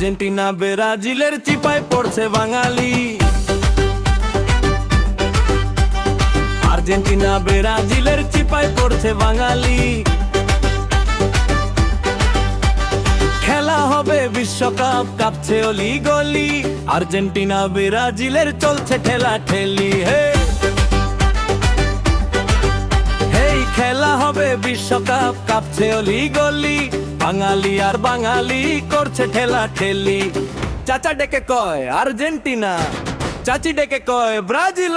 Argentina ব্রাজিলের চিপায় পড়ছে বাঙালি। আর্জেন্টিনা ব্রাজিলের চিপায় পড়ছে বাঙালি। খেলা হবে বিশ্বকাপ, কাঁপছে অলি গলি। আর্জেন্টিনা ব্রাজিলের চলছে ঠেলা ঠেলি। হেই খেলা হবে বিশ্বকাপ, কাঁপছে অলি গলি। বাঙালি আর বাঙালি করছে ঠেলা ঠেলি। চাচা ডেকে কয় আর্জেন্টিনা, চাচি ডেকে কয় ব্রাজিল।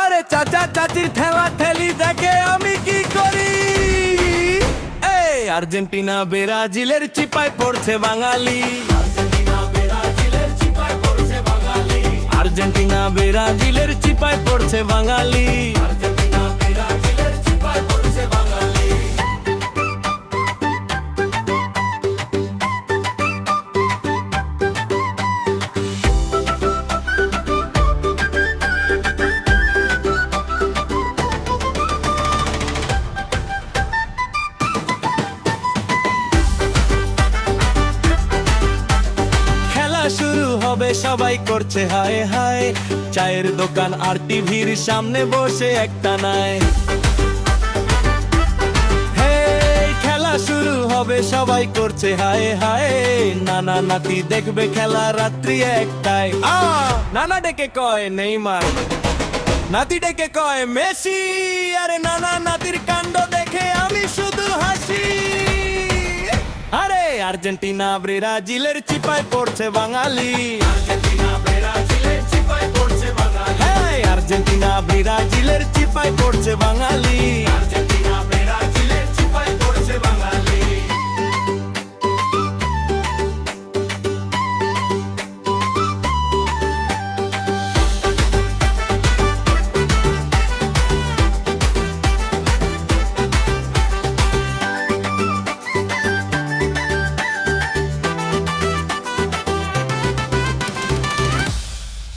আরে চাচা চাচির ঠেলা ঠেলি দেখে আমি কি করি। এই আর্জেন্টিনা ব্রাজিলের চিপায় পড়ছে বাঙালি। আর্জেন্টিনা ব্রাজিলের চিপায় পড়ছে বাঙালি। আর্জেন্টিনা ব্রাজিলের চিপায় পড়ছে বাঙালি। আর্জেন্টিনা ব্রাজিলের চিপায় পড়ছে বাঙালি। শুরু হবে সবাই করছে হায় হায়। চায়ের দোকান আর টিভির সামনে বসে একটা নাই। হে খেলা শুরু হবে সবাই করছে হায় হায়। নানা নাতি দেখবে খেলা রাত্রি একটাই। নানা ডেকে কয় নেইমার, নাতি ডেকে কয় মেসি। আরে নানা নাতির কাণ্ড দেখে আমি শুধু হাসি। আরে আর্জেন্টিনা ব্রাজিলের চিপায় পড়ছে বাঙালি। আর্জেন্টিনা ব্রাজিলের চিপায় পড়ছে বাঙালি। আর্জেন্টিনা ব্রাজিলের চিপায় পড়ছে বাঙালি।